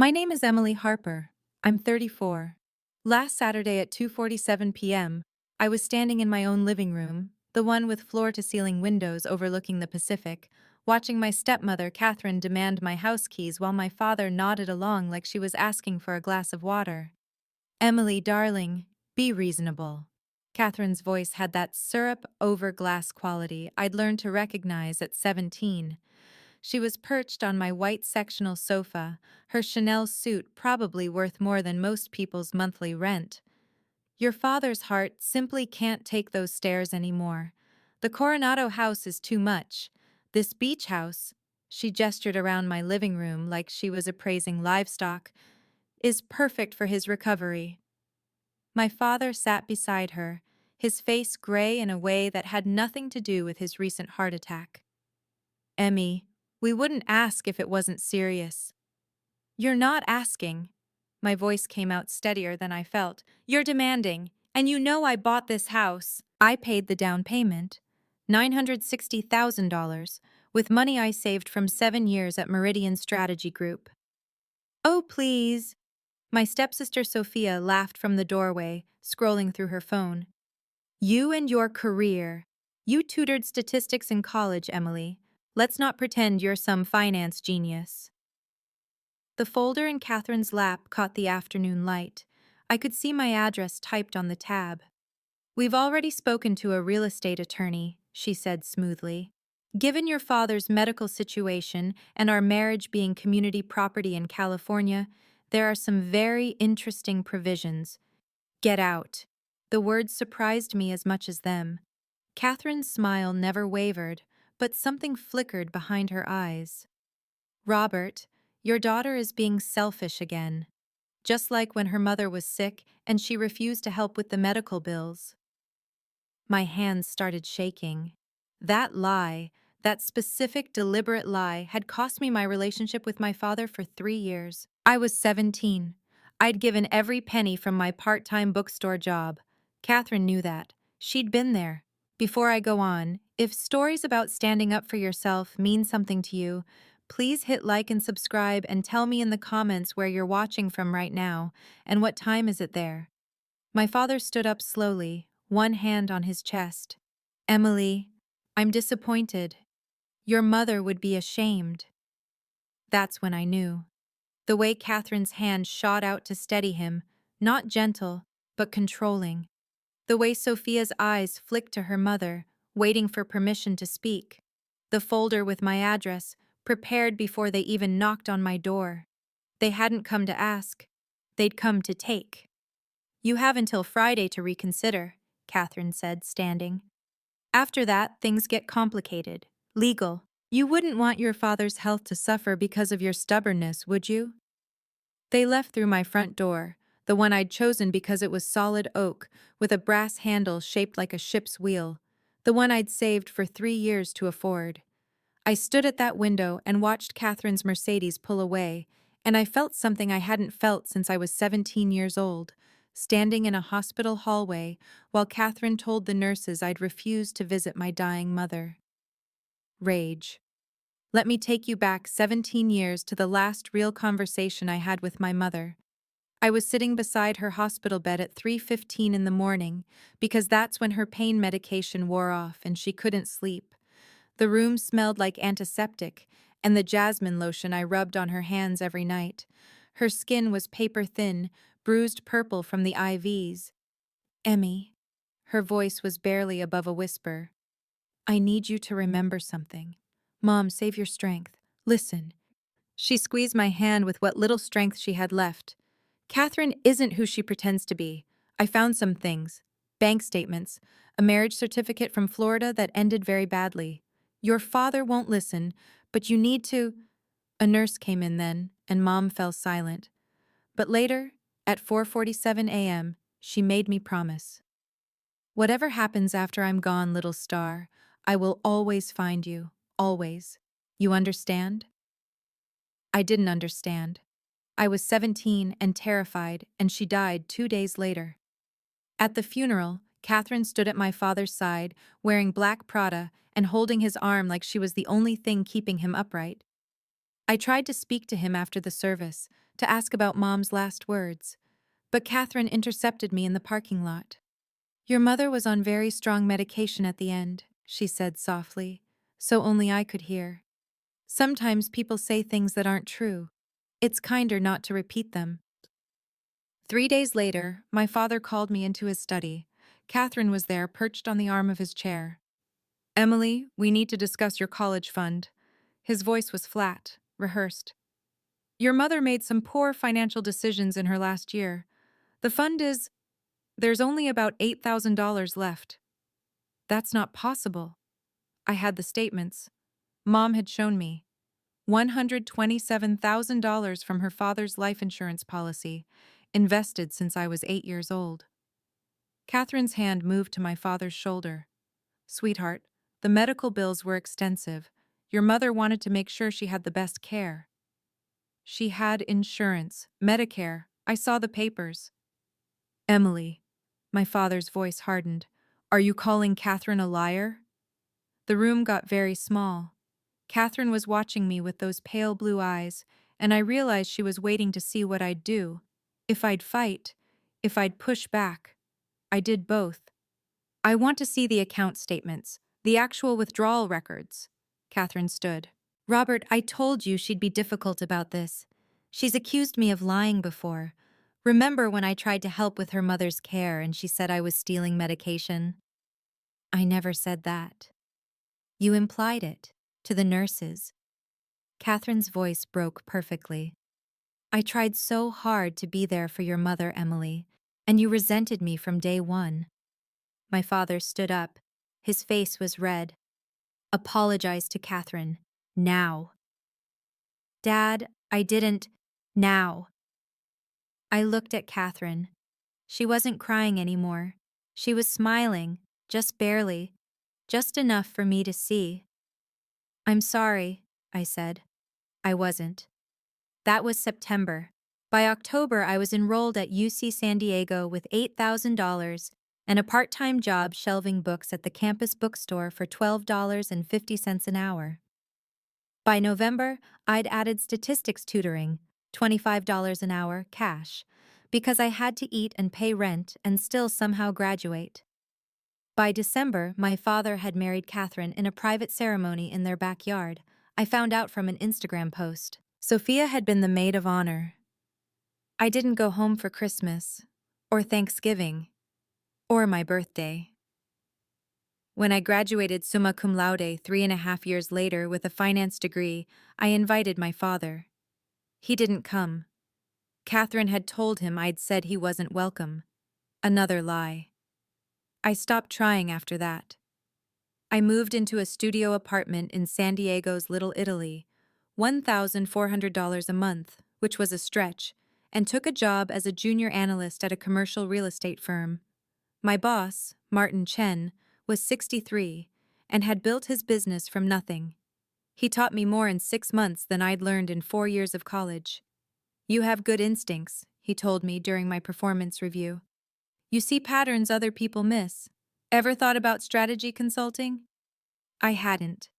My name is Emily Harper. I'm 34. Last Saturday at 2:47 p.m., I was standing in my own living room, the one with floor-to-ceiling windows overlooking the Pacific, watching my stepmother, Catherine, demand my house keys while my father nodded along like she was asking for a glass of water. "Emily, darling, be reasonable." Catherine's voice had that syrup-over-glass quality I'd learned to recognize at 17. She was perched on my white sectional sofa, her Chanel suit probably worth more than most people's monthly rent. "Your father's heart simply can't take those stairs anymore. The Coronado house is too much. This beach house," she gestured around my living room like she was appraising livestock, "is perfect for his recovery." My father sat beside her, his face gray in a way that had nothing to do with his recent heart attack. "Emmy, we wouldn't ask if it wasn't serious." "You're not asking." My voice came out steadier than I felt. "You're demanding, and you know I bought this house. I paid the down payment, $960,000, with money I saved from 7 years at Meridian Strategy Group." "Oh, please." My stepsister Sophia laughed from the doorway, scrolling through her phone. "You and your career. You tutored statistics in college, Emily. Let's not pretend you're some finance genius." The folder in Catherine's lap caught the afternoon light. I could see my address typed on the tab. "We've already spoken to a real estate attorney," she said smoothly. "Given your father's medical situation and our marriage being community property in California, there are some very interesting provisions." "Get out." The words surprised me as much as them. Catherine's smile never wavered, but something flickered behind her eyes. "Robert, your daughter is being selfish again. Just like when her mother was sick and she refused to help with the medical bills." My hands started shaking. That lie, that specific, deliberate lie, had cost me my relationship with my father for 3 years. I was 17. I'd given every penny from my part-time bookstore job. Catherine knew that. She'd been there. Before I go on, if stories about standing up for yourself mean something to you, please hit like and subscribe and tell me in the comments where you're watching from right now and what time is it there. My father stood up slowly, one hand on his chest. "Emily, I'm disappointed. Your mother would be ashamed." That's when I knew. The way Catherine's hand shot out to steady him, not gentle, but controlling. The way Sophia's eyes flicked to her mother, waiting for permission to speak. The folder with my address, prepared before they even knocked on my door. They hadn't come to ask. They'd come to take. "You have until Friday to reconsider," Catherine said, standing. "After that, things get complicated. Legal. You wouldn't want your father's health to suffer because of your stubbornness, would you?" They left through my front door, the one I'd chosen because it was solid oak, with a brass handle shaped like a ship's wheel, the one I'd saved for 3 years to afford. I stood at that window and watched Catherine's Mercedes pull away, and I felt something I hadn't felt since I was 17 years old, standing in a hospital hallway while Catherine told the nurses I'd refused to visit my dying mother. Rage. Let me take you back 17 years to the last real conversation I had with my mother. I was sitting beside her hospital bed at 3:15 in the morning because that's when her pain medication wore off and she couldn't sleep. The room smelled like antiseptic and the jasmine lotion I rubbed on her hands every night. Her skin was paper thin, bruised purple from the IVs. "Emmy." Her voice was barely above a whisper. "I need you to remember something. Mom, save your strength. Listen." She squeezed my hand with what little strength she had left. "Catherine isn't who she pretends to be. I found some things. Bank statements, a marriage certificate from Florida that ended very badly. Your father won't listen, but you need to—" A nurse came in then, and Mom fell silent. But later, at 4:47 a.m., she made me promise. "Whatever happens after I'm gone, little star, I will always find you, always. You understand?" I didn't understand. I was 17 and terrified, and she died 2 days later. At the funeral, Catherine stood at my father's side, wearing black Prada and holding his arm like she was the only thing keeping him upright. I tried to speak to him after the service, to ask about Mom's last words, but Catherine intercepted me in the parking lot. Your mother was on very strong medication at the end, she said softly, so only I could hear. Sometimes people say things that aren't true. It's kinder not to repeat them. 3 days later, my father called me into his study. Catherine was there, perched on the arm of his chair. Emily, we need to discuss your college fund. His voice was flat, rehearsed. Your mother made some poor financial decisions in her last year. The fund is. There's only about $8,000 left. That's not possible. I had the statements. Mom had shown me. $127,000 from her father's life insurance policy, invested since I was 8 years old. Catherine's hand moved to my father's shoulder. Sweetheart, the medical bills were extensive. Your mother wanted to make sure she had the best care. She had insurance, Medicare. I saw the papers. Emily, my father's voice hardened. Are you calling Catherine a liar? The room got very small. Catherine was watching me with those pale blue eyes, and I realized she was waiting to see what I'd do. If I'd fight, if I'd push back. I did both. I want to see the account statements, the actual withdrawal records. Catherine stood. Robert, I told you she'd be difficult about this. She's accused me of lying before. Remember when I tried to help with her mother's care and she said I was stealing medication? I never said that. You implied it, to the nurses. Catherine's voice broke perfectly. I tried so hard to be there for your mother, Emily, and you resented me from day one. My father stood up. His face was red. Apologize to Catherine. Now. Dad, I didn't. Now. I looked at Catherine. She wasn't crying anymore. She was smiling, just barely, just enough for me to see. I'm sorry, I said. I wasn't. That was September. By October, I was enrolled at UC San Diego with $8,000 and a part-time job shelving books at the campus bookstore for $12.50 an hour. By November, I'd added statistics tutoring, $25 an hour, cash, because I had to eat and pay rent and still somehow graduate. By December, my father had married Catherine in a private ceremony in their backyard. I found out from an Instagram post. Sophia had been the maid of honor. I didn't go home for Christmas, or Thanksgiving, or my birthday. When I graduated summa cum laude 3.5 years later with a finance degree, I invited my father. He didn't come. Catherine had told him I'd said he wasn't welcome. Another lie. I stopped trying after that. I moved into a studio apartment in San Diego's Little Italy, $1,400 a month, which was a stretch, and took a job as a junior analyst at a commercial real estate firm. My boss, Martin Chen, was 63 and had built his business from nothing. He taught me more in 6 months than I'd learned in 4 years of college. You have good instincts, he told me during my performance review. You see patterns other people miss. Ever thought about strategy consulting? I hadn't.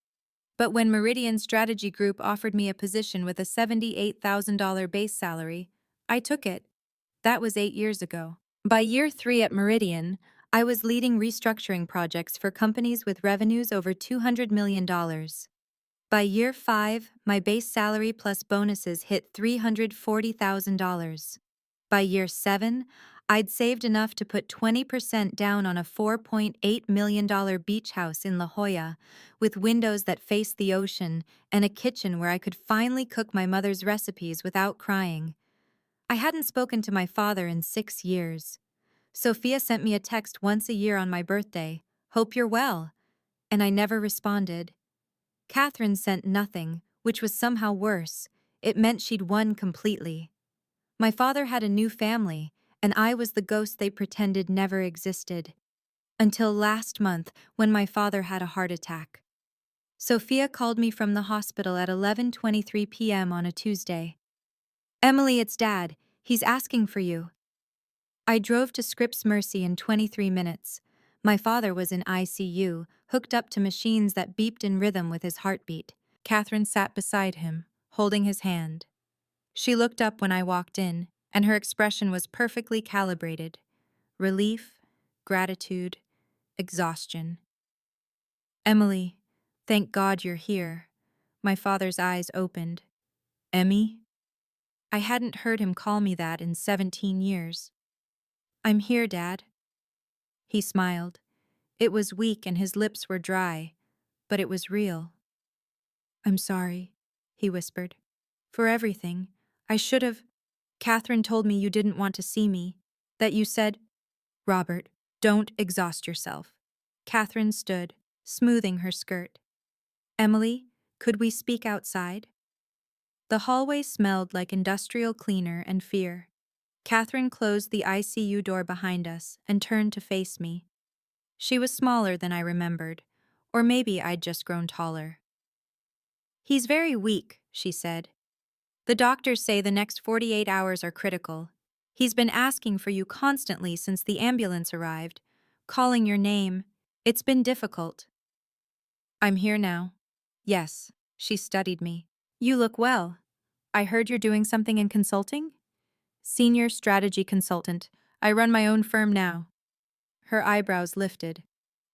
But when Meridian Strategy Group offered me a position with a $78,000 base salary, I took it. That was 8 years ago. By year 3 at Meridian, I was leading restructuring projects for companies with revenues over $200 million. By year 5, my base salary plus bonuses hit $340,000. By year 7, I'd saved enough to put 20% down on a $4.8 million beach house in La Jolla, with windows that faced the ocean and a kitchen where I could finally cook my mother's recipes without crying. I hadn't spoken to my father in 6 years. Sophia sent me a text once a year on my birthday, "Hope you're well," and I never responded. Catherine sent nothing, which was somehow worse. It meant she'd won completely. My father had a new family, and I was the ghost they pretended never existed. Until last month, when my father had a heart attack. Sophia called me from the hospital at 11:23 p.m. on a Tuesday. "Emily, it's Dad. He's asking for you." I drove to Scripps Mercy in 23 minutes. My father was in ICU, hooked up to machines that beeped in rhythm with his heartbeat. Catherine sat beside him, holding his hand. She looked up when I walked in, and her expression was perfectly calibrated. Relief, gratitude, exhaustion. Emily, thank God you're here. My father's eyes opened. Emmy? I hadn't heard him call me that in 17 years. I'm here, Dad. He smiled. It was weak and his lips were dry, but it was real. I'm sorry, he whispered. For everything. I should have. Catherine told me you didn't want to see me, that you said, Robert, don't exhaust yourself. Catherine stood, smoothing her skirt. Emily, could we speak outside? The hallway smelled like industrial cleaner and fear. Catherine closed the ICU door behind us and turned to face me. She was smaller than I remembered, or maybe I'd just grown taller. He's very weak, she said. The doctors say the next 48 hours are critical. He's been asking for you constantly since the ambulance arrived, calling your name. It's been difficult. I'm here now. Yes, she studied me. You look well. I heard you're doing something in consulting? Senior strategy consultant. I run my own firm now. Her eyebrows lifted.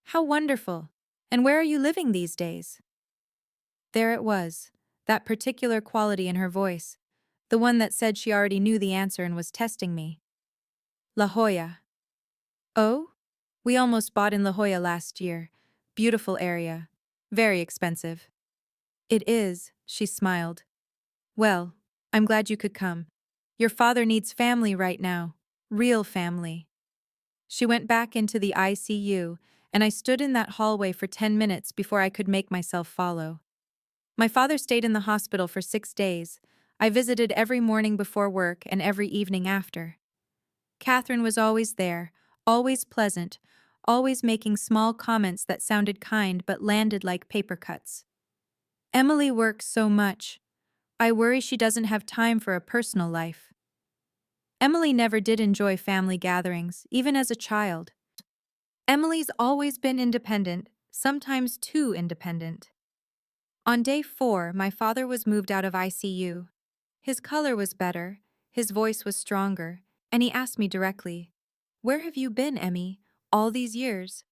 How wonderful. And where are you living these days? There it was, that particular quality in her voice, the one that said she already knew the answer and was testing me. La Jolla. Oh? We almost bought in La Jolla last year. Beautiful area. Very expensive. It is, she smiled. Well, I'm glad you could come. Your father needs family right now. Real family. She went back into the ICU, and I stood in that hallway for 10 minutes before I could make myself follow. My father stayed in the hospital for 6 days. I visited every morning before work and every evening after. Catherine was always there, always pleasant, always making small comments that sounded kind but landed like paper cuts. Emily works so much. I worry she doesn't have time for a personal life. Emily never did enjoy family gatherings, even as a child. Emily's always been independent, sometimes too independent. On day 4, my father was moved out of ICU. His color was better, his voice was stronger, and he asked me directly, "Where have you been, Emmy, all these years?"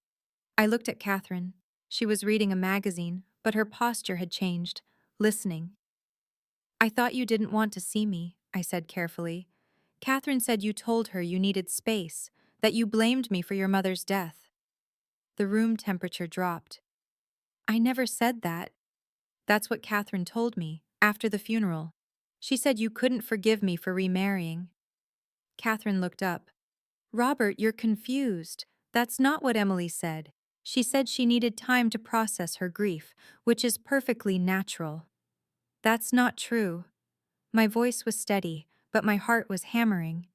I looked at Catherine. She was reading a magazine, but her posture had changed, listening. "I thought you didn't want to see me," I said carefully. "Catherine said you told her you needed space, that you blamed me for your mother's death." The room temperature dropped. "I never said that." "That's what Catherine told me, after the funeral. She said you couldn't forgive me for remarrying." Catherine looked up. "Robert, you're confused. That's not what Emily said. She said she needed time to process her grief, which is perfectly natural." "That's not true." My voice was steady, but my heart was hammering.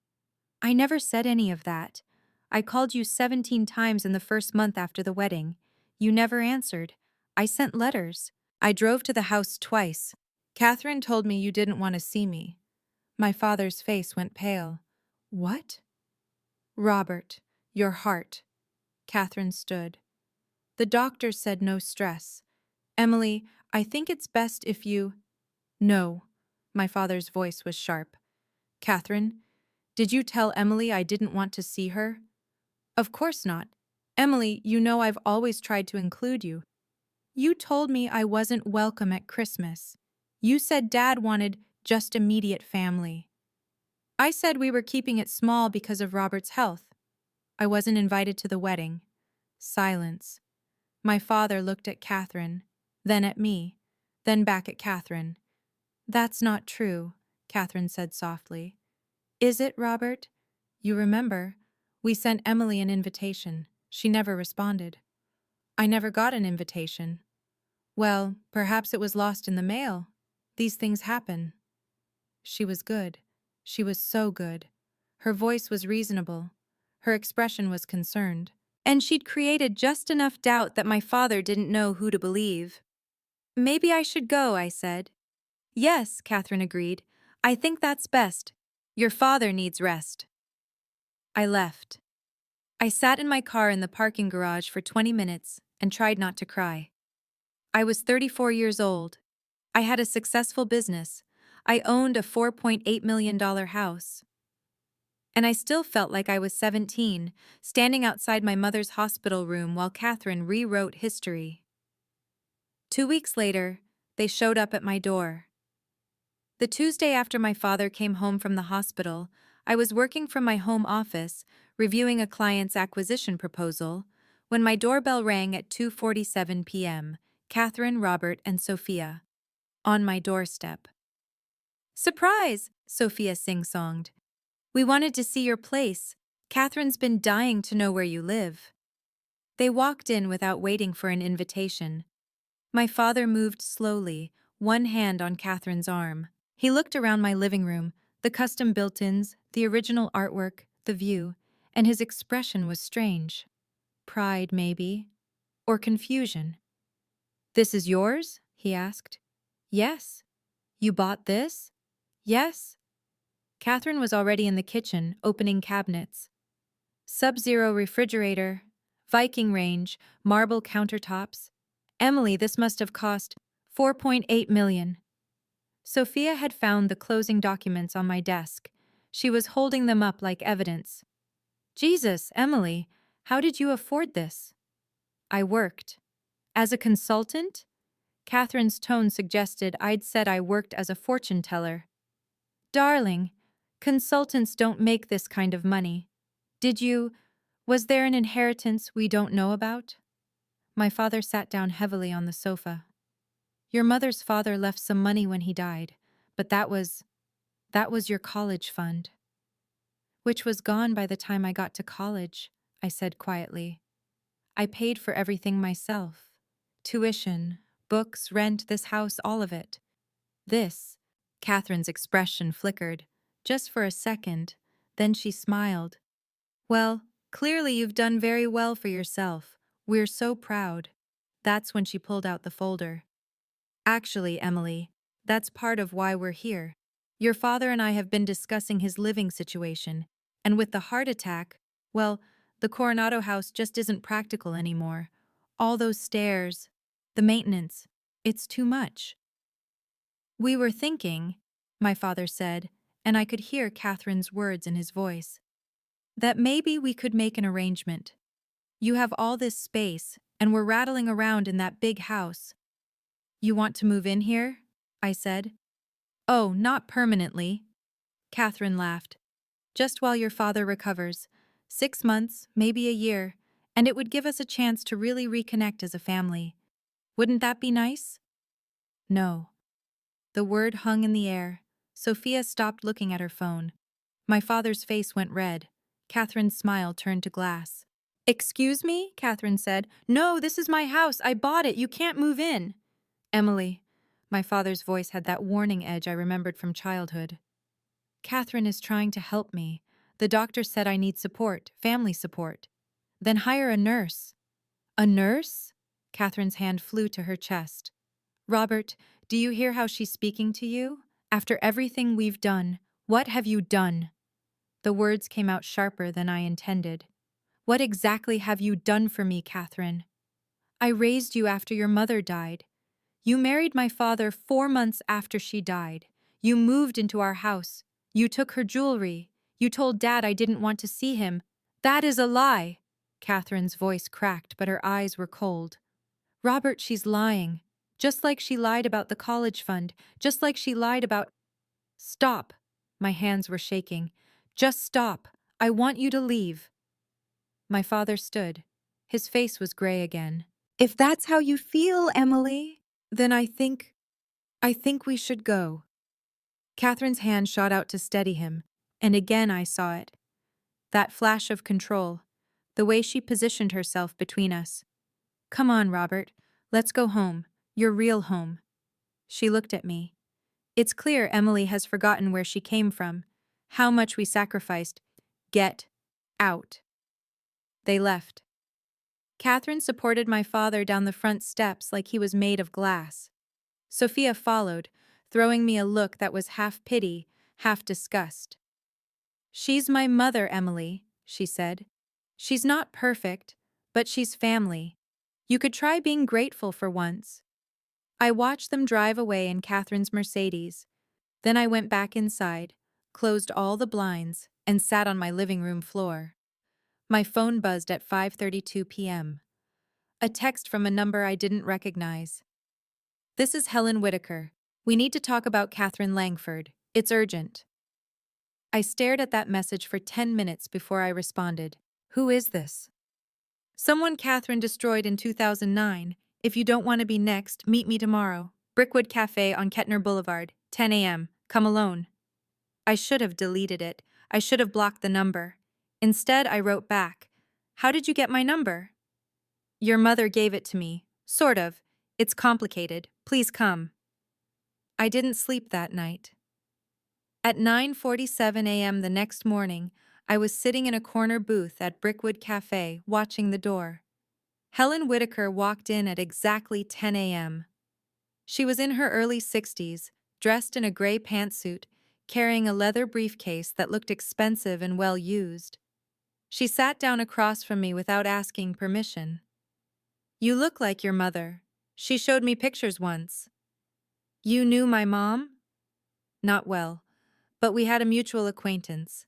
"I never said any of that. I called you 17 times in the first month after the wedding. You never answered. I sent letters. I drove to the house twice. Catherine told me you didn't want to see me." My father's face went pale. "What?" "Robert, your heart." Catherine stood. "The doctor said no stress. Emily, I think it's best if you—" "No." My father's voice was sharp. "Catherine, did you tell Emily I didn't want to see her?" "Of course not. Emily, you know I've always tried to include you. You told me I wasn't welcome at Christmas. You said Dad wanted just immediate family. I said we were keeping it small because of Robert's health. I wasn't invited to the wedding." Silence. My father looked at Catherine, then at me, then back at Catherine. "That's not true," Catherine said softly. "Is it, Robert? You remember, we sent Emily an invitation. She never responded." "I never got an invitation." "Well, perhaps it was lost in the mail. These things happen." She was good. She was so good. Her voice was reasonable. Her expression was concerned. And she'd created just enough doubt that my father didn't know who to believe. "Maybe I should go," I said. "Yes," Catherine agreed. "I think that's best. Your father needs rest." I left. I sat in my car in the parking garage for 20 minutes and tried not to cry. I was 34 years old. I had a successful business. I owned a $4.8 million house. And I still felt like I was 17, standing outside my mother's hospital room while Catherine rewrote history. 2 weeks later, they showed up at my door. The Tuesday after my father came home from the hospital, I was working from my home office, reviewing a client's acquisition proposal, when my doorbell rang at 2:47 p.m. Catherine, Robert, and Sophia. On my doorstep. "Surprise!" Sophia sing-songed. "We wanted to see your place. Catherine's been dying to know where you live." They walked in without waiting for an invitation. My father moved slowly, one hand on Catherine's arm. He looked around my living room, the custom built-ins, the original artwork, the view, and his expression was strange. Pride, maybe, or confusion. "This is yours?" he asked. "Yes." "You bought this?" "Yes." Catherine was already in the kitchen, opening cabinets. Sub-Zero refrigerator, Viking range, marble countertops. "Emily, this must have cost $4.8 million. Sophia had found the closing documents on my desk. She was holding them up like evidence. "Jesus, Emily, how did you afford this?" "I worked." "As a consultant?" Catherine's tone suggested I'd said I worked as a fortune teller. "Darling, consultants don't make this kind of money. Was there an inheritance we don't know about?" My father sat down heavily on the sofa. "Your mother's father left some money when he died, but that was your college fund." "Which was gone by the time I got to college," I said quietly. "I paid for everything myself. Tuition, books, rent, this house, all of it." "This," Catherine's expression flickered, just for a second, then she smiled. "Well, clearly you've done very well for yourself. We're so proud." That's when she pulled out the folder. "Actually, Emily, that's part of why we're here. Your father and I have been discussing his living situation, and with the heart attack, well, the Coronado house just isn't practical anymore. All those stairs, the maintenance, it's too much." "We were thinking," my father said, and I could hear Catherine's words in his voice, "that maybe we could make an arrangement. You have all this space, and we're rattling around in that big house." "You want to move in here?" I said. "Oh, not permanently." Catherine laughed. "Just while your father recovers. 6 months, maybe a year, and it would give us a chance to really reconnect as a family. Wouldn't that be nice?" "No." The word hung in the air. Sophia stopped looking at her phone. My father's face went red. Catherine's smile turned to glass. "Excuse me?" Catherine said. "No, this is my house. I bought it. You can't move in." "Emily." My father's voice had that warning edge I remembered from childhood. "Catherine is trying to help me. The doctor said I need support, family support. Then hire a nurse." "A nurse?" Catherine's hand flew to her chest. "Robert, do you hear how she's speaking to you? After everything we've done, what have you done?" The words came out sharper than I intended. "What exactly have you done for me, Catherine?" "I raised you after your mother died. You married my father 4 months after she died. You moved into our house. You took her jewelry. You told Dad I didn't want to see him." "That is a lie." Catherine's voice cracked, but her eyes were cold. "Robert, she's lying. Just like she lied about the college fund. Just like she lied about—" "Stop." My hands were shaking. "Just stop. I want you to leave." My father stood. His face was gray again. "If that's how you feel, Emily, then I think we should go." Catherine's hand shot out to steady him, and again I saw it. That flash of control, the way she positioned herself between us. "Come on, Robert. Let's go home. Your real home." She looked at me. "It's clear Emily has forgotten where she came from, how much we sacrificed. Get out." They left. Catherine supported my father down the front steps like he was made of glass. Sophia followed, throwing me a look that was half pity, half disgust. "She's my mother, Emily," she said. "She's not perfect, but she's family. You could try being grateful for once." I watched them drive away in Catherine's Mercedes. Then I went back inside, closed all the blinds, and sat on my living room floor. My phone buzzed at 5:32 p.m. A text from a number I didn't recognize. "This is Helen Whitaker. We need to talk about Catherine Langford. It's urgent." I stared at that message for 10 minutes before I responded. "Who is this?" "Someone Catherine destroyed in 2009. If you don't want to be next, meet me tomorrow. Brickwood Cafe on Kettner Boulevard, 10 a.m. Come alone." I should have deleted it. I should have blocked the number. Instead, I wrote back, "How did you get my number?" "Your mother gave it to me. Sort of. It's complicated. Please come." I didn't sleep that night. At 9:47 a.m. the next morning, I was sitting in a corner booth at Brickwood Cafe watching the door. Helen Whitaker walked in at exactly 10 a.m. She was in her early 60s, dressed in a gray pantsuit, carrying a leather briefcase that looked expensive and well used. She sat down across from me without asking permission. "You look like your mother. She showed me pictures once." "You knew my mom?" "Not well, but we had a mutual acquaintance."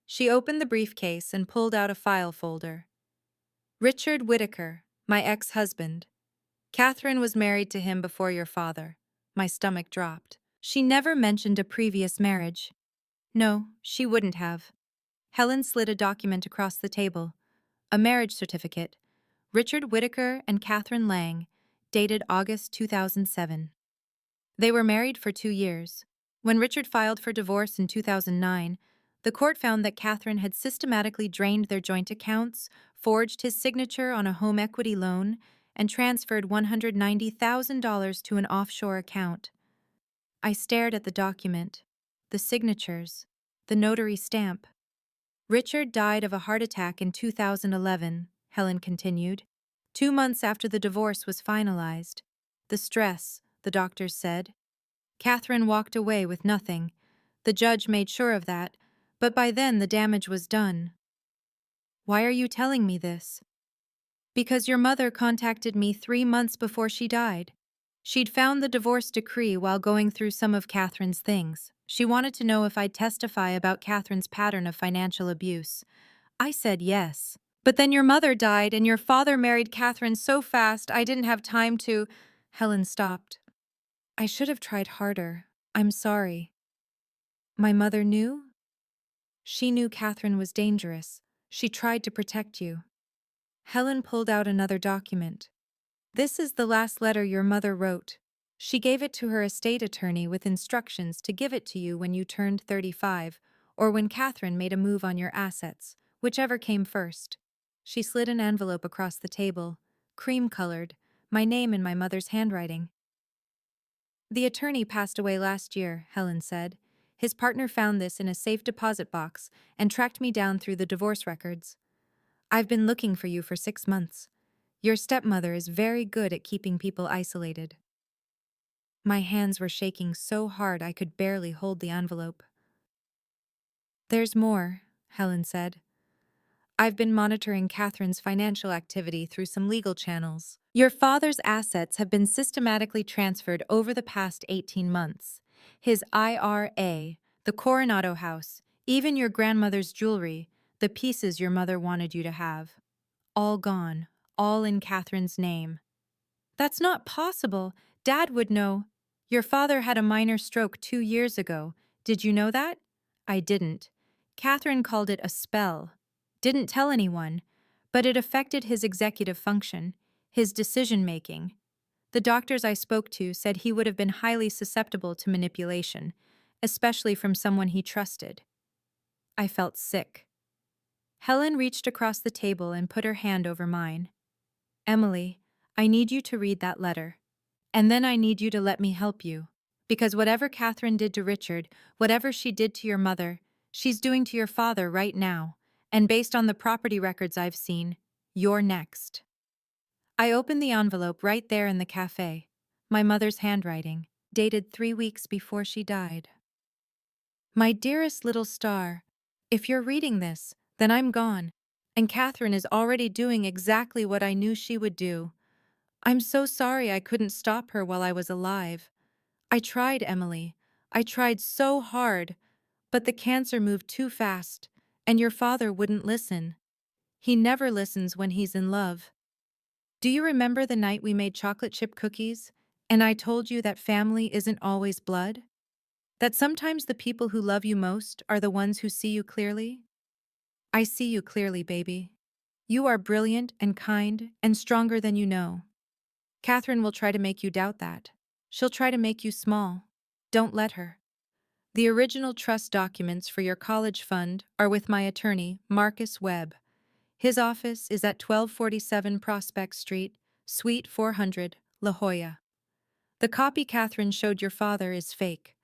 She opened the briefcase and pulled out a file folder. "Richard Whitaker, my ex-husband. Catherine was married to him before your father." My stomach dropped. She never mentioned a previous marriage. No, she wouldn't have. Helen slid a document across the table. A marriage certificate. Richard Whitaker and Catherine Lang, dated August 2007. They were married for 2 years. When Richard filed for divorce in 2009, the court found that Catherine had systematically drained their joint accounts, forged his signature on a home equity loan, and transferred $190,000 to an offshore account. I stared at the document, the signatures, the notary stamp. "Richard died of a heart attack in 2011, Helen continued, 2 months after the divorce was finalized. The stress, the doctors said. Catherine walked away with nothing. The judge made sure of that, but by then the damage was done." "Why are you telling me this?" "Because your mother contacted me 3 months before she died. She'd found the divorce decree while going through some of Catherine's things. She wanted to know if I'd testify about Catherine's pattern of financial abuse. I said yes. But then your mother died and your father married Catherine so fast I didn't have time to—" Helen stopped. "I should have tried harder. I'm sorry." "My mother knew?" "She knew Catherine was dangerous. She tried to protect you." Helen pulled out another document. "This is the last letter your mother wrote. She gave it to her estate attorney with instructions to give it to you when you turned 35, or when Catherine made a move on your assets, whichever came first." She slid an envelope across the table, cream-colored, my name in my mother's handwriting. "The attorney passed away last year," Helen said. "His partner found this in a safe deposit box and tracked me down through the divorce records. I've been looking for you for 6 months. Your stepmother is very good at keeping people isolated." My hands were shaking so hard I could barely hold the envelope. "There's more," Helen said. "I've been monitoring Catherine's financial activity through some legal channels. Your father's assets have been systematically transferred over the past 18 months. His IRA, the Coronado house, even your grandmother's jewelry, the pieces your mother wanted you to have. All gone, all in Catherine's name." "That's not possible. Dad would know." "Your father had a minor stroke 2 years ago. Did you know that?" I didn't. Catherine called it a spell. Didn't tell anyone, but it affected his executive function, his decision-making. The doctors I spoke to said he would have been highly susceptible to manipulation, especially from someone he trusted. I felt sick. Helen reached across the table and put her hand over mine. "Emily, I need you to read that letter. And then I need you to let me help you. Because whatever Catherine did to Richard, whatever she did to your mother, she's doing to your father right now. And based on the property records I've seen, you're next." I opened the envelope right there in the cafe. My mother's handwriting, dated 3 weeks before she died. "My dearest little star, if you're reading this, then I'm gone. And Catherine is already doing exactly what I knew she would do. I'm so sorry I couldn't stop her while I was alive. I tried, Emily. I tried so hard, but the cancer moved too fast, and your father wouldn't listen. He never listens when he's in love. Do you remember the night we made chocolate chip cookies, and I told you that family isn't always blood? That sometimes the people who love you most are the ones who see you clearly? I see you clearly, baby. You are brilliant and kind and stronger than you know. Catherine will try to make you doubt that. She'll try to make you small. Don't let her. The original trust documents for your college fund are with my attorney, Marcus Webb. His office is at 1247 Prospect Street, Suite 400, La Jolla. The copy Catherine showed your father is fake.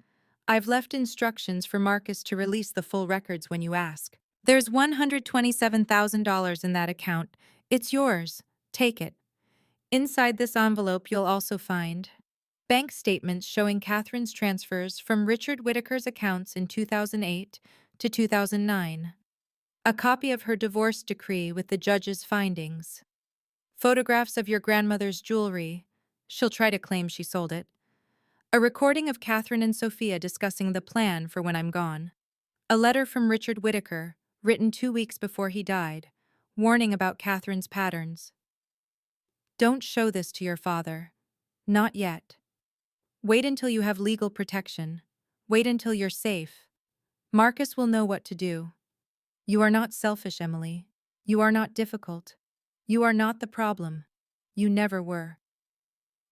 I've left instructions for Marcus to release the full records when you ask. There's $127,000 in that account. It's yours. Take it. Inside this envelope, you'll also find bank statements showing Catherine's transfers from Richard Whitaker's accounts in 2008 to 2009, a copy of her divorce decree with the judge's findings, photographs of your grandmother's jewelry. She'll try to claim she sold it. A recording of Catherine and Sophia discussing the plan for when I'm gone. A letter from Richard Whitaker, written 2 weeks before he died, warning about Catherine's patterns. Don't show this to your father. Not yet. Wait until you have legal protection. Wait until you're safe. Marcus will know what to do. You are not selfish, Emily. You are not difficult. You are not the problem. You never were.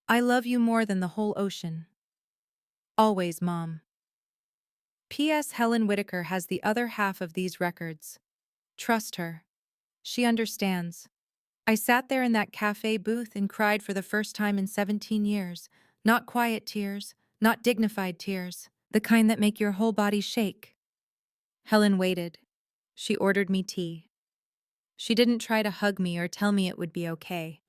I love you more than the whole ocean. Always, Mom. P.S. Helen Whitaker has the other half of these records. Trust her. She understands. I sat there in that cafe booth and cried for the first time in 17 years. Not quiet tears, not dignified tears, the kind that make your whole body shake. Helen waited. She ordered me tea. She didn't try to hug me or tell me it would be okay.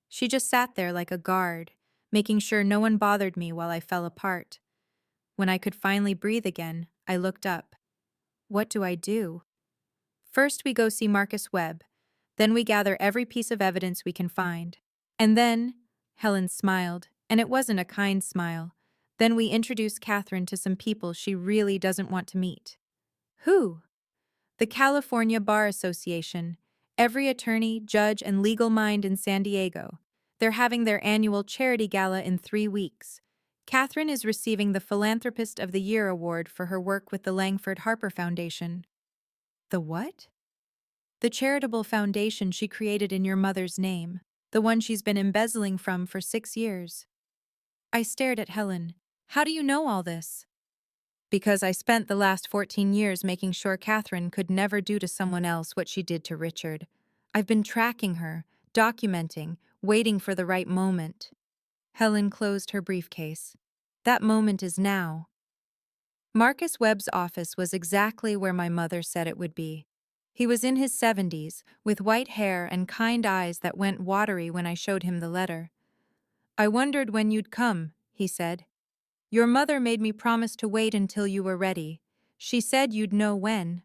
She just sat there like a guard, making sure no one bothered me while I fell apart. When I could finally breathe again, I looked up. What do I do? First, we go see Marcus Webb. Then we gather every piece of evidence we can find. And then, Helen smiled, and it wasn't a kind smile. Then we introduce Catherine to some people she really doesn't want to meet. Who? The California Bar Association. Every attorney, judge, and legal mind in San Diego. They're having their annual charity gala in 3 weeks. Catherine is receiving the Philanthropist of the Year award for her work with the Langford Harper Foundation. The what? The charitable foundation she created in your mother's name, the one she's been embezzling from for 6 years. I stared at Helen. How do you know all this? Because I spent the last 14 years making sure Catherine could never do to someone else what she did to Richard. I've been tracking her, documenting, waiting for the right moment. Helen closed her briefcase. That moment is now. Marcus Webb's office was exactly where my mother said it would be. He was in his 70s, with white hair and kind eyes that went watery when I showed him the letter. I wondered when you'd come, he said. Your mother made me promise to wait until you were ready. She said you'd know when.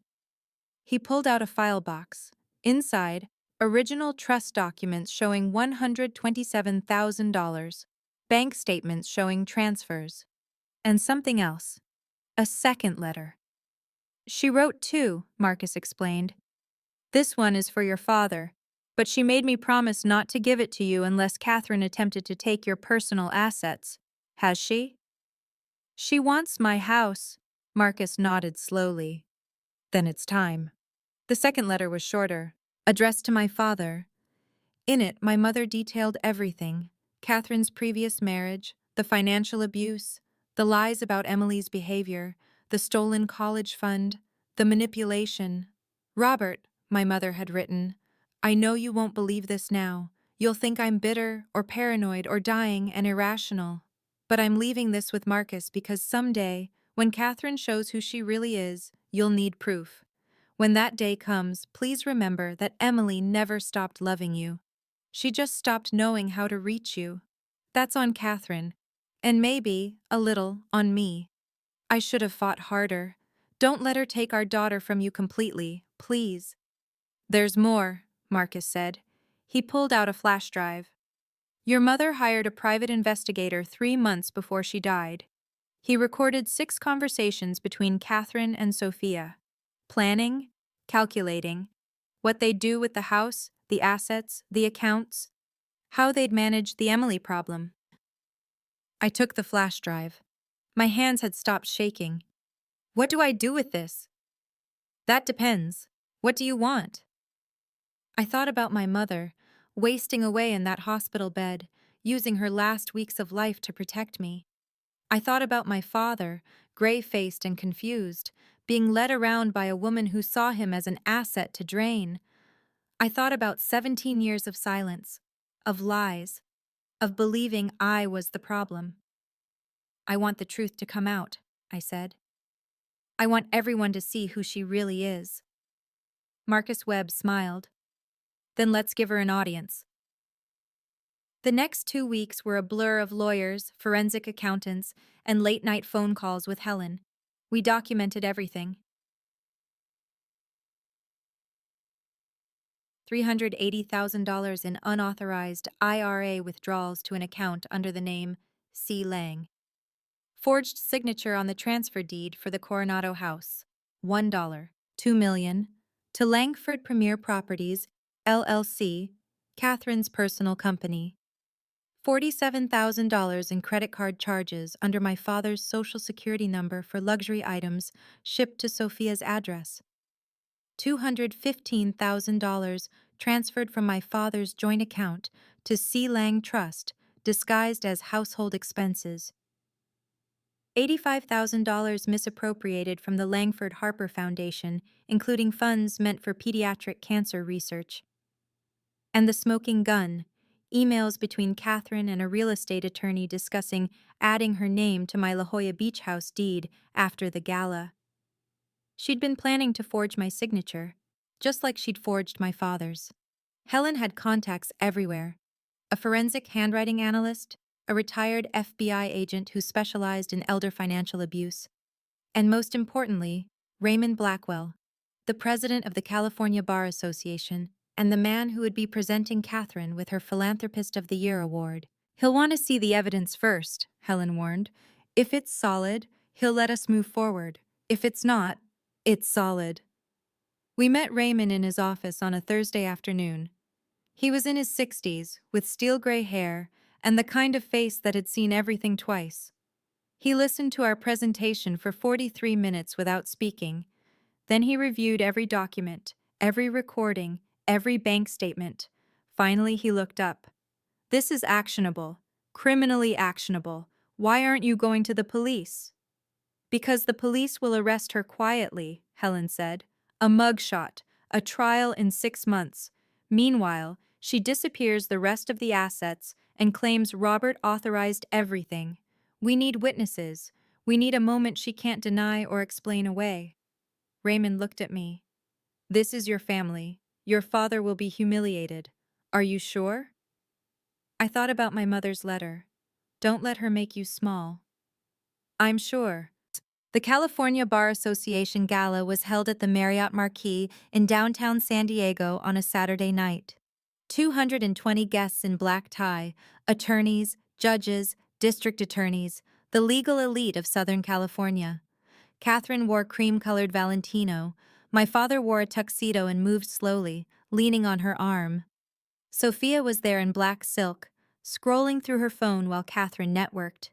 He pulled out a file box. Inside, original trust documents showing $127,000, bank statements showing transfers, and something else. A second letter. She wrote 2, Marcus explained. This one is for your father, but she made me promise not to give it to you unless Catherine attempted to take your personal assets. Has she? She wants my house. Marcus nodded slowly. Then it's time. The second letter was shorter, addressed to my father. In it, my mother detailed everything: Catherine's previous marriage, the financial abuse, the lies about Emily's behavior, the stolen college fund, the manipulation. Robert, my mother had written, I know you won't believe this now. You'll think I'm bitter or paranoid or dying and irrational. But I'm leaving this with Marcus because someday, when Catherine shows who she really is, you'll need proof. When that day comes, please remember that Emily never stopped loving you. She just stopped knowing how to reach you. That's on Catherine, and maybe, a little, on me. I should have fought harder. Don't let her take our daughter from you completely, please. There's more, Marcus said. He pulled out a flash drive. Your mother hired a private investigator 3 months before she died. He recorded 6 conversations between Catherine and Sophia, planning, calculating, what they'd do with the house, the assets, the accounts, how they'd manage the Emily problem. I took the flash drive. My hands had stopped shaking. What do I do with this? That depends. What do you want? I thought about my mother, wasting away in that hospital bed, using her last weeks of life to protect me. I thought about my father, gray-faced and confused, being led around by a woman who saw him as an asset to drain. I thought about 17 years of silence, of lies, of believing I was the problem. I want the truth to come out, I said. I want everyone to see who she really is. Marcus Webb smiled. Then let's give her an audience. The next 2 weeks were a blur of lawyers, forensic accountants, and late-night phone calls with Helen. We documented everything. $380,000 in unauthorized IRA withdrawals to an account under the name C. Lang. Forged signature on the transfer deed for the Coronado house. $1. $2 million. To Langford Premier Properties, LLC, Catherine's personal company. $47,000 in credit card charges under my father's social security number for luxury items shipped to Sophia's address. $215,000 transferred from my father's joint account to C. Lang Trust, disguised as household expenses. $85,000 misappropriated from the Langford Harper Foundation, including funds meant for pediatric cancer research. And the smoking gun, emails between Catherine and a real estate attorney discussing adding her name to my La Jolla Beach House deed after the gala. She'd been planning to forge my signature, just like she'd forged my father's. Helen had contacts everywhere. A forensic handwriting analyst, a retired FBI agent who specialized in elder financial abuse, and most importantly, Raymond Blackwell, the president of the California Bar Association, and the man who would be presenting Catherine with her Philanthropist of the Year award. He'll want to see the evidence first, Helen warned. If it's solid, he'll let us move forward. If it's not, it's solid. We met Raymond in his office on a Thursday afternoon. He was in his 60s, with steel gray hair, and the kind of face that had seen everything twice. He listened to our presentation for 43 minutes without speaking. Then he reviewed every document, every recording, every bank statement. Finally, he looked up. "This is actionable, criminally actionable. Why aren't you going to the police?" "Because the police will arrest her quietly," Helen said. "A mugshot, a trial in 6 months. Meanwhile, she disappears the rest of the assets and claims Robert authorized everything. We need witnesses. We need a moment she can't deny or explain away." Raymond looked at me. "This is your family. Your father will be humiliated. Are you sure?" I thought about my mother's letter. "Don't let her make you small." "I'm sure." The California Bar Association Gala was held at the Marriott Marquis in downtown San Diego on a Saturday night. 220 guests in black tie, attorneys, judges, district attorneys, the legal elite of Southern California. Catherine wore cream-colored Valentino. My father wore a tuxedo and moved slowly, leaning on her arm. Sophia was there in black silk, scrolling through her phone while Catherine networked.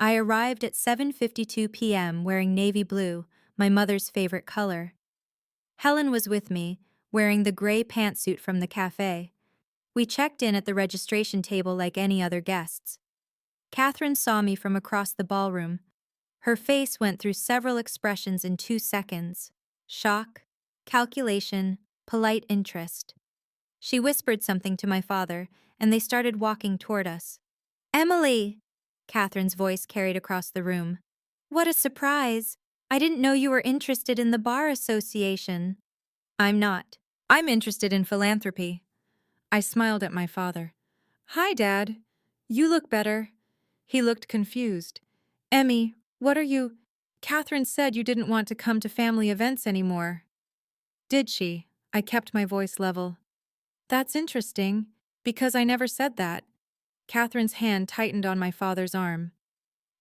I arrived at 7:52 p.m. wearing navy blue, my mother's favorite color. Helen was with me, wearing the gray pantsuit from the cafe. We checked in at the registration table like any other guests. Catherine saw me from across the ballroom. Her face went through several expressions in 2 seconds: shock, calculation, polite interest. She whispered something to my father, and they started walking toward us. "Emily!" Catherine's voice carried across the room. "What a surprise! I didn't know you were interested in the Bar Association." "I'm not. I'm interested in philanthropy." I smiled at my father. "Hi, Dad. You look better." He looked confused. "Emmy, what are you—" "Catherine said you didn't want to come to family events anymore." "Did she?" I kept my voice level. "That's interesting, because I never said that." Catherine's hand tightened on my father's arm.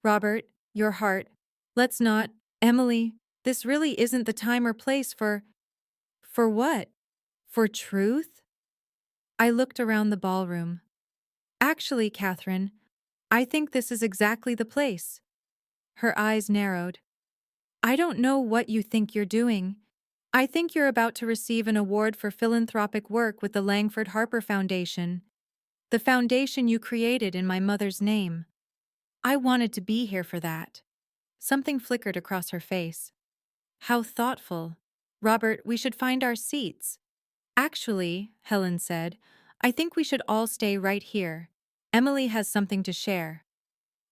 "Robert, your heart. Let's not. Emily, this really isn't the time or place for. For what? For truth? I looked around the ballroom. Actually, Catherine, I think this is exactly the place. Her eyes narrowed. I don't know what you think you're doing. I think you're about to receive an award for philanthropic work with the Langford Harper Foundation, the foundation you created in my mother's name. I wanted to be here for that. Something flickered across her face. How thoughtful. Robert, we should find our seats. Actually, Helen said, I think we should all stay right here. Emily has something to share.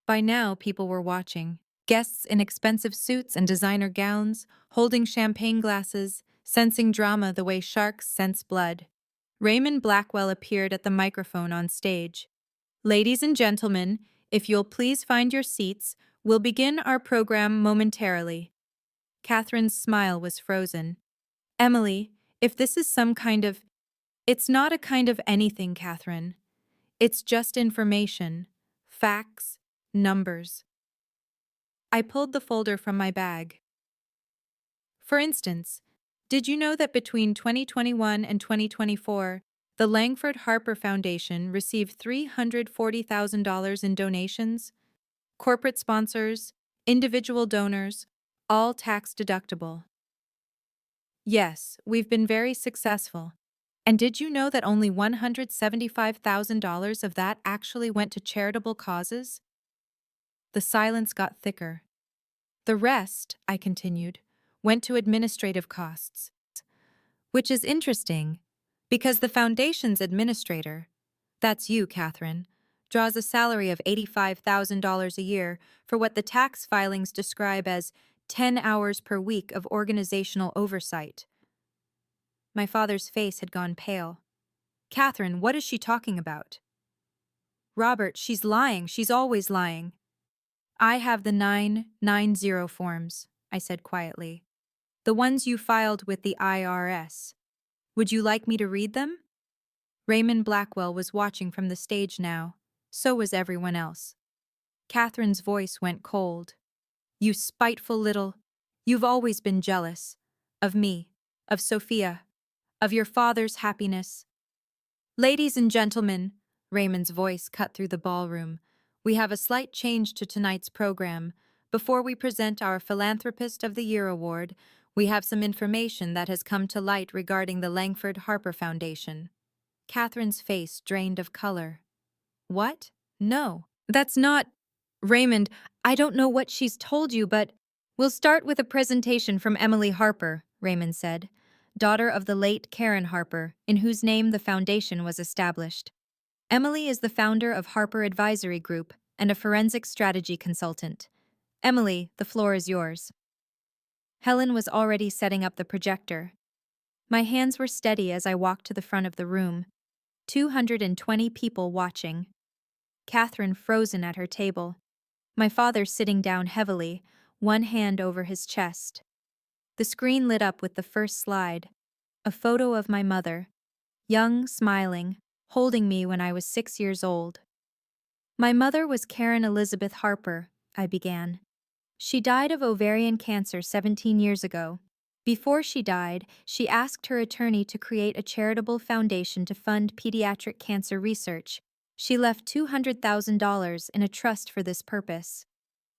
By now, people were watching. Guests in expensive suits and designer gowns, holding champagne glasses, sensing drama the way sharks sense blood. Raymond Blackwell appeared at the microphone on stage. Ladies and gentlemen, if you'll please find your seats, we'll begin our program momentarily. Catherine's smile was frozen. Emily, if this is some kind of... It's not a kind of anything, Catherine. It's just information. Facts. Numbers. I pulled the folder from my bag. For instance, did you know that between 2021 and 2024, the Langford Harper Foundation received $340,000 in donations? Corporate sponsors, individual donors, all tax-deductible. Yes, we've been very successful. And did you know that only $175,000 of that actually went to charitable causes? The silence got thicker. The rest, I continued, went to administrative costs. Which is interesting, because the foundation's administrator, that's you, Catherine, draws a salary of $85,000 a year for what the tax filings describe as 10 hours per week of organizational oversight. My father's face had gone pale. Catherine, what is she talking about? Robert, she's lying. She's always lying. I have the 990 forms, I said quietly. The ones you filed with the IRS. Would you like me to read them? Raymond Blackwell was watching from the stage now. So was everyone else. Catherine's voice went cold. You spiteful little... You've always been jealous. Of me. Of Sophia. Of your father's happiness. Ladies and gentlemen, Raymond's voice cut through the ballroom. We have a slight change to tonight's program. Before we present our Philanthropist of the Year award, we have some information that has come to light regarding the Langford Harper Foundation. Catherine's face drained of color. What? No. That's not... Raymond, I don't know what she's told you, but... We'll start with a presentation from Emily Harper, Raymond said, daughter of the late Karen Harper, in whose name the foundation was established. Emily is the founder of Harper Advisory Group and a forensic strategy consultant. Emily, the floor is yours. Helen was already setting up the projector. My hands were steady as I walked to the front of the room. 220 people watching. Catherine frozen at her table. My father sitting down heavily, one hand over his chest. The screen lit up with the first slide. A photo of my mother, young, smiling, holding me when I was 6 years old. My mother was Karen Elizabeth Harper, I began. She died of ovarian cancer 17 years ago. Before she died, she asked her attorney to create a charitable foundation to fund pediatric cancer research. She left $200,000 in a trust for this purpose.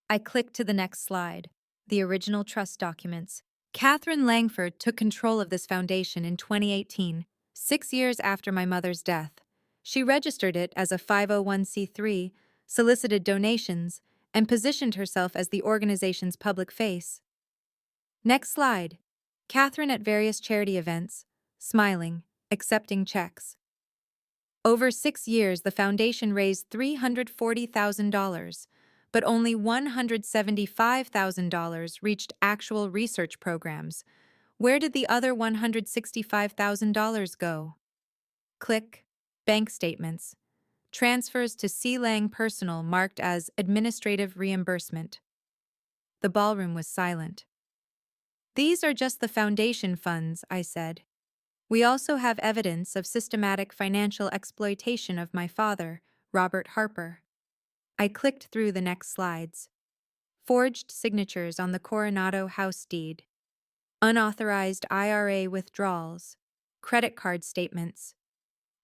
I clicked to the next slide, the original trust documents. Catherine Langford took control of this foundation in 2018, 6 years after my mother's death. She registered it as a 501c3, solicited donations, and positioned herself as the organization's public face. Next slide. Catherine at various charity events, smiling, accepting checks. Over 6 years, the foundation raised $340,000, but only $175,000 reached actual research programs. Where did the other $165,000 go? Click. Bank statements. Transfers to C. Lang Personal marked as administrative reimbursement. The ballroom was silent. These are just the foundation funds, I said. We also have evidence of systematic financial exploitation of my father, Robert Harper. I clicked through the next slides. forged signatures on the Coronado house deed, unauthorized IRA withdrawals, credit card statements,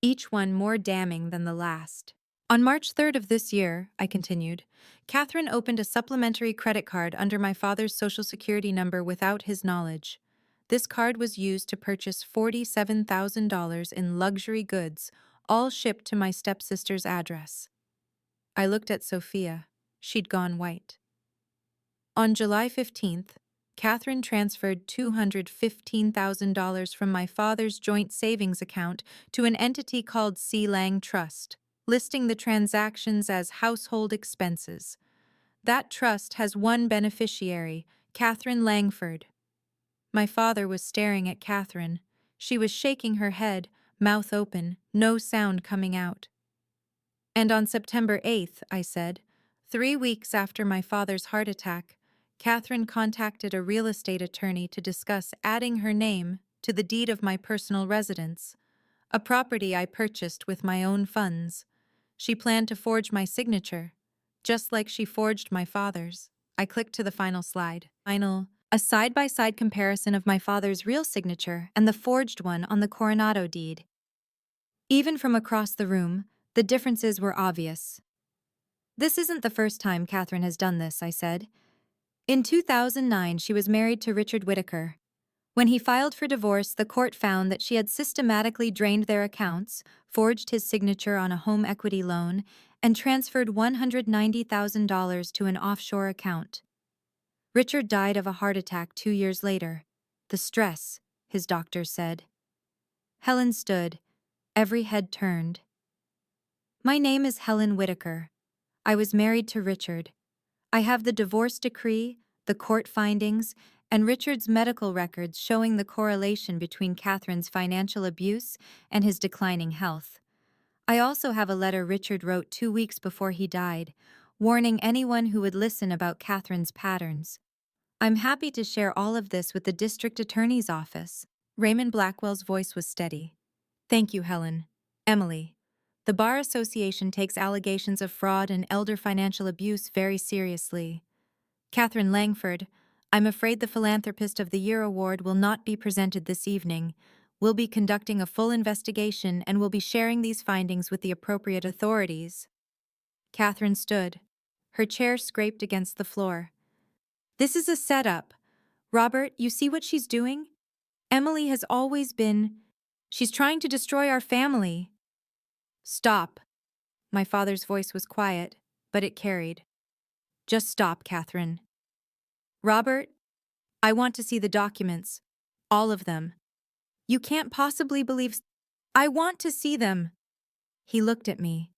each one more damning than the last. On March 3rd of this year, I continued, Catherine opened a supplementary credit card under my father's Social Security number without his knowledge. This card was used to purchase $47,000 in luxury goods, all shipped to my stepsister's address. I looked at Sophia. She'd gone white. On July 15th, Catherine transferred $215,000 from my father's joint savings account to an entity called C. Lang Trust, listing the transactions as household expenses. That trust has one beneficiary, Catherine Langford. My father was staring at Catherine. She was shaking her head, mouth open, no sound coming out. And on September 8th, I said, 3 weeks after my father's heart attack, Catherine contacted a real estate attorney to discuss adding her name to the deed of my personal residence, a property I purchased with my own funds. She planned to forge my signature, just like she forged my father's. I clicked to the final slide. A side-by-side comparison of my father's real signature and the forged one on the Coronado deed. Even from across the room, the differences were obvious. This isn't the first time Catherine has done this, I said. In 2009, she was married to Richard Whittaker. When he filed for divorce, the court found that she had systematically drained their accounts, forged his signature on a home equity loan, and transferred $190,000 to an offshore account. Richard died of a heart attack 2 years later. The stress, his doctors said. Helen stood, every head turned. My name is Helen Whittaker. I was married to Richard. I have the divorce decree, the court findings, and Richard's medical records showing the correlation between Catherine's financial abuse and his declining health. I also have a letter Richard wrote 2 weeks before he died, warning anyone who would listen about Catherine's patterns. I'm happy to share all of this with the district attorney's office. Raymond Blackwell's voice was steady. Thank you, Helen. Emily. The Bar Association takes allegations of fraud and elder financial abuse very seriously. Catherine Langford, I'm afraid the Philanthropist of the Year award will not be presented this evening. We'll be conducting a full investigation and will be sharing these findings with the appropriate authorities. Catherine stood. Her chair scraped against the floor. This is a setup. Robert, you see what she's doing? Emily has always been... She's trying to destroy our family. Stop. My father's voice was quiet, but it carried. Just stop, Catherine. Robert, I want to see the documents. All of them. You can't possibly believe... I want to see them. He looked at me.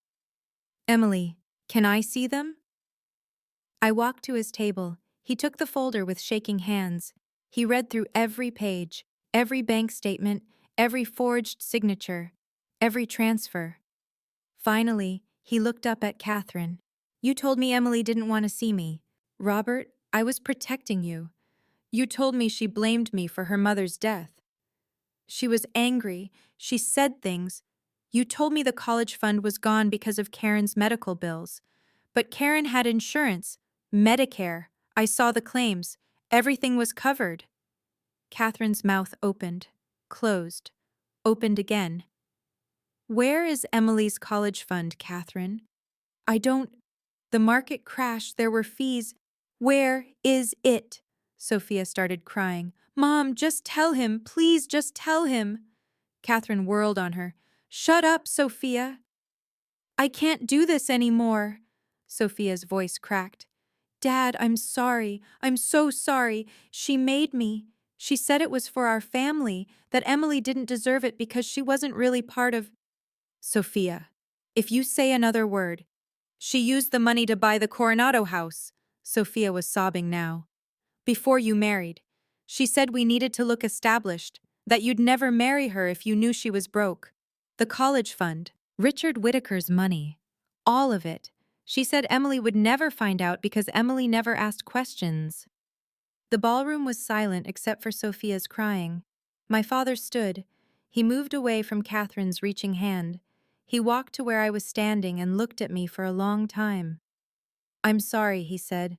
Emily, can I see them? I walked to his table. He took the folder with shaking hands. He read through every page, every bank statement, every forged signature, every transfer. Finally, he looked up at Catherine. You told me Emily didn't want to see me. Robert, I was protecting you. You told me she blamed me for her mother's death. She was angry. She said things. You told me the college fund was gone because of Karen's medical bills. But Karen had insurance, Medicare. I saw the claims. Everything was covered. Catherine's mouth opened, closed, opened again. Where is Emily's college fund, Catherine? I don't... The market crashed, there were fees. Where is it? Sophia started crying. Mom, just tell him, please just tell him. Catherine whirled on her. Shut up, Sophia. I can't do this anymore. Sophia's voice cracked. Dad, I'm sorry. I'm so sorry. She made me. She said it was for our family, that Emily didn't deserve it because she wasn't really part of... Sophia, if you say another word... She used the money to buy the Coronado house. Sophia was sobbing now. Before you married. She said we needed to look established, that you'd never marry her if you knew she was broke. The college fund, Richard Whittaker's money. All of it. She said Emily would never find out because Emily never asked questions. The ballroom was silent except for Sophia's crying. My father stood. He moved away from Catherine's reaching hand. He walked to where I was standing and looked at me for a long time. I'm sorry, he said.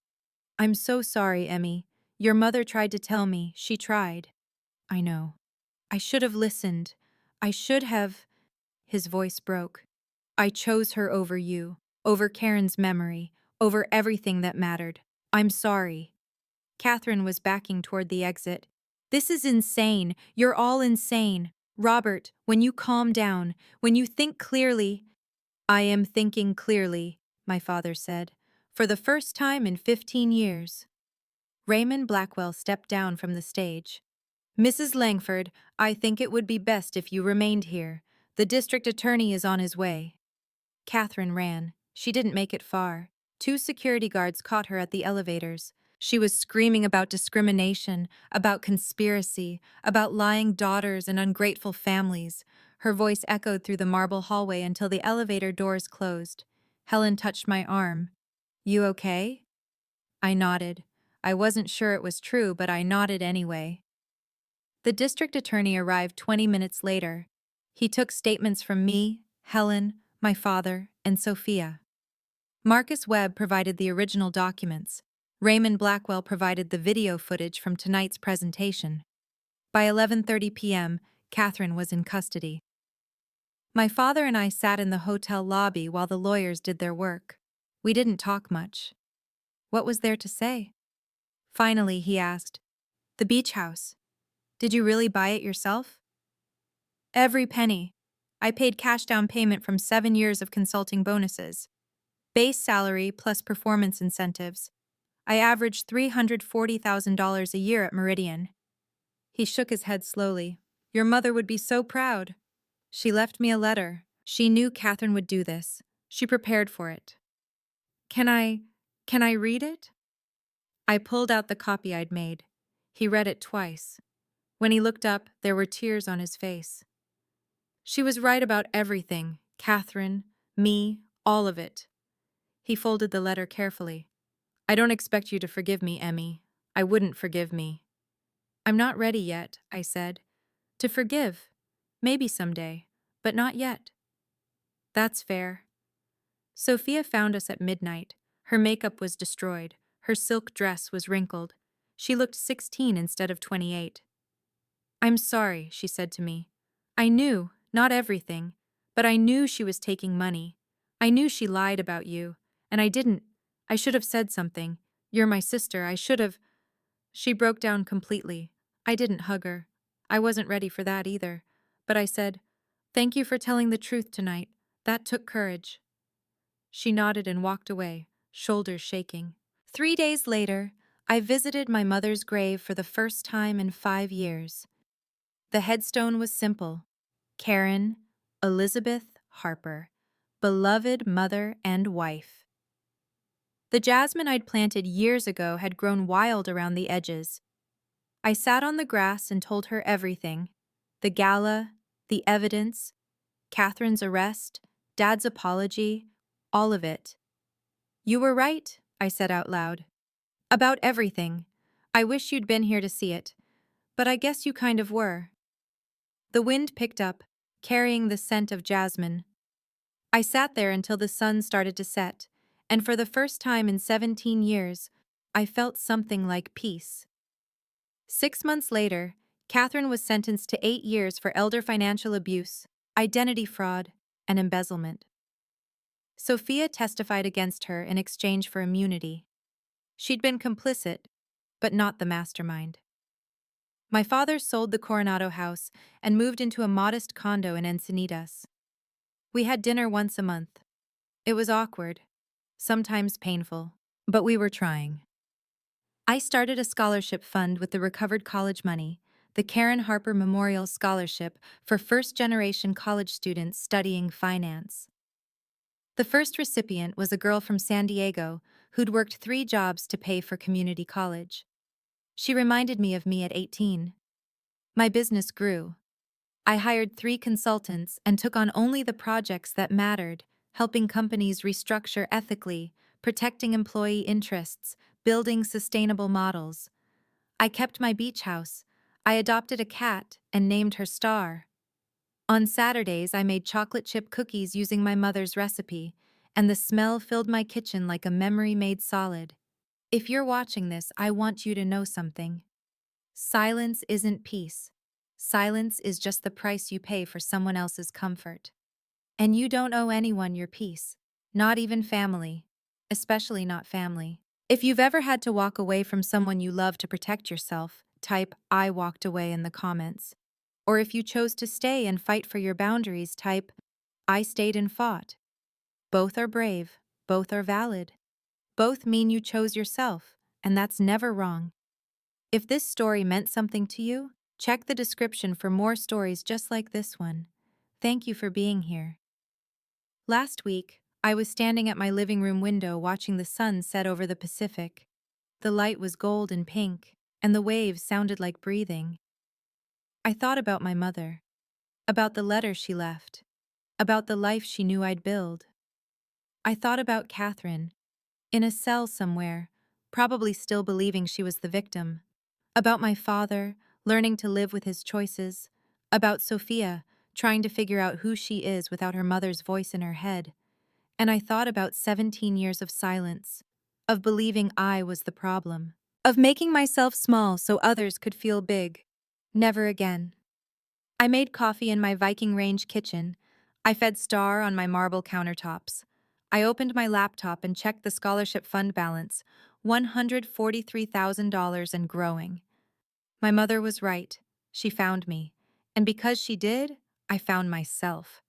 I'm so sorry, Emmy. Your mother tried to tell me. She tried. I know. I should have listened. I should have. His voice broke. I chose her over you, over Karen's memory, over everything that mattered. I'm sorry. Catherine was backing toward the exit. This is insane. You're all insane. Robert, when you calm down, when you think clearly. I am thinking clearly, my father said, for the first time in 15 years. Raymond Blackwell stepped down from the stage. Mrs. Langford, I think it would be best if you remained here. The district attorney is on his way. Catherine ran. She didn't make it far. Two security guards caught her at the elevators. She was screaming about discrimination, about conspiracy, about lying daughters and ungrateful families. Her voice echoed through the marble hallway until the elevator doors closed. Helen touched my arm. You okay? I nodded. I wasn't sure it was true, but I nodded anyway. The district attorney arrived 20 minutes later. He took statements from me, Helen, my father, and Sophia. Marcus Webb provided the original documents. Raymond Blackwell provided the video footage from tonight's presentation. By 11:30 p.m., Catherine was in custody. My father and I sat in the hotel lobby while the lawyers did their work. We didn't talk much. What was there to say? Finally, he asked, "The beach house. Did you really buy it yourself?" Every penny. I paid cash down payment from 7 years of consulting bonuses. Base salary plus performance incentives. I averaged $340,000 a year at Meridian. He shook his head slowly. Your mother would be so proud. She left me a letter. She knew Catherine would do this. She prepared for it. Can I read it? I pulled out the copy I'd made. He read it twice. When he looked up, there were tears on his face. She was right about everything, Catherine, me, all of it. He folded the letter carefully. I don't expect you to forgive me, Emmy. I wouldn't forgive me. I'm not ready yet, I said. To forgive. Maybe someday, but not yet. That's fair. Sophia found us at midnight. Her makeup was destroyed. Her silk dress was wrinkled. She looked 16 instead of 28. I'm sorry, she said to me. I knew, not everything, but I knew she was taking money. I knew she lied about you, and I didn't. I should have said something. You're my sister, I should have. She broke down completely. I didn't hug her. I wasn't ready for that either. But I said, thank you for telling the truth tonight. That took courage. She nodded and walked away, shoulders shaking. 3 days later, I visited my mother's grave for the first time in 5 years. The headstone was simple. Karen, Elizabeth Harper, beloved mother and wife. The jasmine I'd planted years ago had grown wild around the edges. I sat on the grass and told her everything. The gala, the evidence, Catherine's arrest, Dad's apology, all of it. You were right, I said out loud. About everything. I wish you'd been here to see it. But I guess you kind of were. The wind picked up, carrying the scent of jasmine. I sat there until the sun started to set, and for the first time in 17 years, I felt something like peace. 6 months later, Catherine was sentenced to 8 years for elder financial abuse, identity fraud, and embezzlement. Sophia testified against her in exchange for immunity. She'd been complicit, but not the mastermind. My father sold the Coronado house and moved into a modest condo in Encinitas. We had dinner once a month. It was awkward, sometimes painful, but we were trying. I started a scholarship fund with the recovered college money, the Karen Harper Memorial Scholarship for first-generation college students studying finance. The first recipient was a girl from San Diego who'd worked 3 jobs to pay for community college. She reminded me of me at 18. My business grew. I hired 3 consultants and took on only the projects that mattered, helping companies restructure ethically, protecting employee interests, building sustainable models. I kept my beach house. I adopted a cat and named her Star. On Saturdays, I made chocolate chip cookies using my mother's recipe, and the smell filled my kitchen like a memory made solid. If you're watching this, I want you to know something. Silence isn't peace. Silence is just the price you pay for someone else's comfort. And you don't owe anyone your peace, not even family, especially not family. If you've ever had to walk away from someone you love to protect yourself, type "I walked away" in the comments. Or if you chose to stay and fight for your boundaries, type "I stayed and fought." Both are brave, both are valid. Both mean you chose yourself, and that's never wrong. If this story meant something to you, check the description for more stories just like this one. Thank you for being here. Last week, I was standing at my living room window watching the sun set over the Pacific. The light was gold and pink, and the waves sounded like breathing. I thought about my mother, about the letter she left, about the life she knew I'd build. I thought about Catherine, in a cell somewhere, probably still believing she was the victim. About my father, learning to live with his choices. About Sophia, trying to figure out who she is without her mother's voice in her head. And I thought about 17 years of silence, of believing I was the problem, of making myself small so others could feel big. Never again. I made coffee in my Viking Range kitchen. I fed Star on my marble countertops. I opened my laptop and checked the scholarship fund balance, $143,000 and growing. My mother was right. She found me. And because she did, I found myself.